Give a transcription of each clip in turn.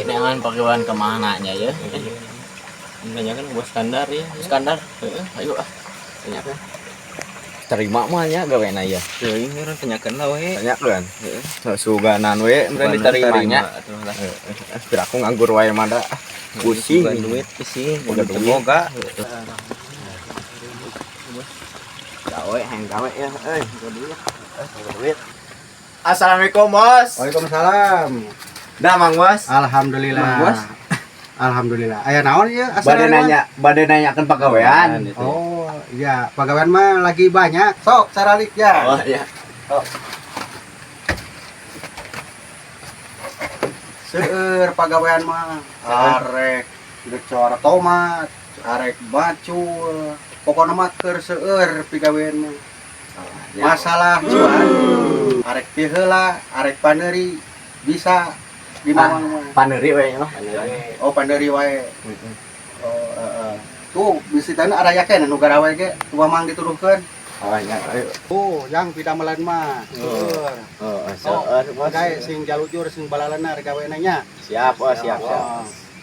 dengan pagawaan kemananya ya. Banyak kan buat standar ya. Skandar. Ayo ah. Banyak kan. Terima mah nya gaweana ya. Teuing urang tanyakeun lah we. Banyak kan. Suganan we meureun diterimanya. Kira aku nganggur wae mah da. Pusing duit pusing. Boga duit. Boga. Gawe hang gawe ya euy. Boga duit. Assalamualaikum, Bos. Waalaikumsalam. Dah, Mang Bos. Alhamdulillah. Mang Bos. Alhamdulillah. Aya naon ya? Bade nanyakeun pagawean. Oh, iya, pegawaian mah lagi banyak. Sok saralik ya. Oh iya. Sok. Seueur pegawaian mah arek decor tomat, arek bacul. Pokona mah keur seueur pigawaian mah. Masalah cuan arek teu heula, arek paneuri bisa di mana mah. Paneuri we mah. Oh, paneuri wae. Oh, tuh bisitana ada yakin nu garawe ge tua mang dituduhkeun. Oh nya ayo. Yang pidamelan mah. Seueur. Seueur Bos. Gawe sing jalujur sing balalana gaweana nya. Siap, Bos, siap.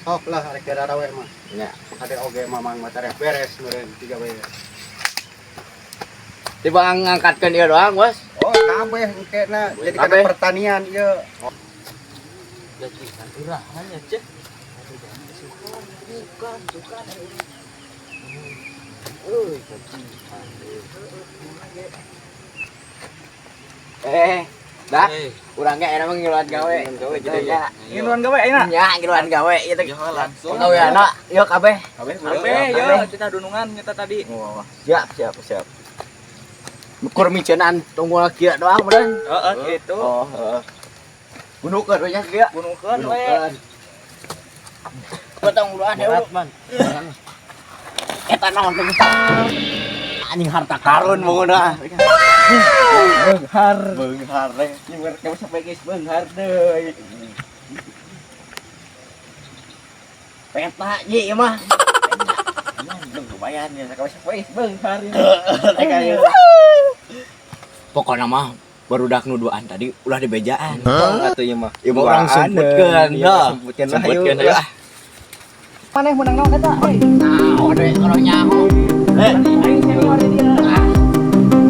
Sok lah arek garawe mah. Nya. Ade oge mamang mah tareh beres meureun tiga we. Tiba ngangkatkeun ieu doang, Bos. Oh, kabeh engkena jadi kada pertanian ieu. Jadi urahannya cek. Bukan. Dah. Urang ge era mah ngiluan gawe. Ngiluan gawe ayeuna. Nya, ngiluan gawe ieu teh. Langsung. Gaweana ieu kabeh. Kabeh ya kita dunungan kita tadi. Siap. Ukur micenan tunggu lagi doang meureun. Heeh gitu. Oh, bunuhkeun we nya kieu. Bunuhkeun we. Potong duluan ya, man. Eta naon teh? Anjing harta karun munguna. Beunghar teh. Ieu mah kamu sampai geus beunghar deui. Peta ye ieu mah. Belum lumayan ya, kamu sampai geus beunghar ieu. Pokona mah barudak nuduan tadi ulah dibejaan. Atuh ieu mah. Ieu mah orang semputkeun, ya. Semputkeun ya. Maneh menang naon eta? Nah, ode kalau nyaho. Aing senior dia.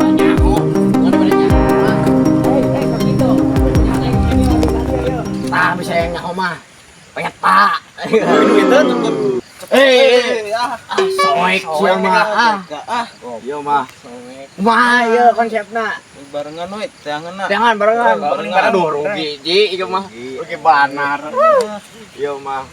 Nyaho. Ode nyaho. Begitu. Aing senior dia. Tah bisa yang nyaho mah. Peta. Itu Soek sia mah. Ieu mah. Kumaha ieu konsepna? barengan we teangeunna. Jangan barengan. Barengan. Aduh, rugi ji ieu mah. Rugi banar. Ieu mah.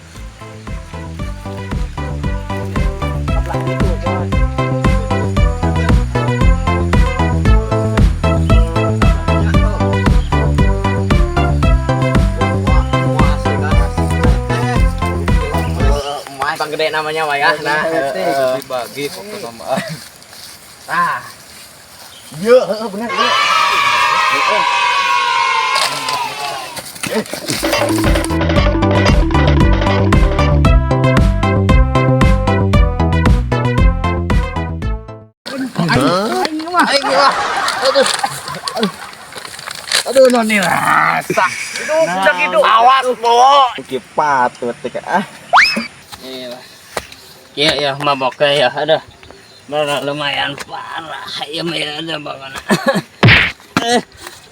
Bang gede namanya wayah nah Dibagi kok ke sama. ah iya benar iya aduh noni rasa itu awas bo Patut teh ah. Iya mabok ya aduh lumayan parah ya mah ada banget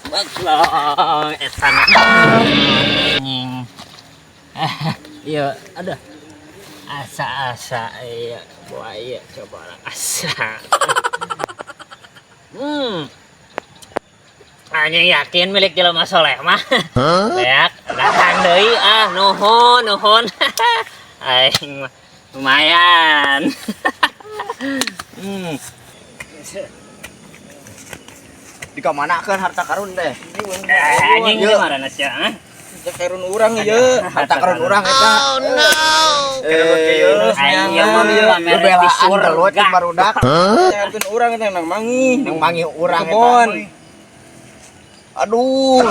baklong etana iya ada asa iya buaya coba asa anjing yakin milik jelema soleh mah beak datang deui nuhun aing mah lumayan di kamanakeun harta karun teh anjing di mana nya Karun urang ieu. harta karun urang eta Oh no. aing mah belaan gelut barudak Karun urang teh nang mangi. nang mangi urang Kebon. eta Aduh.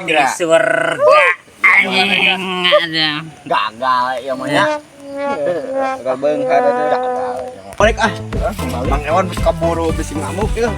di surga anjing ada gagal ya mah nya Gagal beunghar ada. balik Mang Ewan kaburu bisi ngamuk ya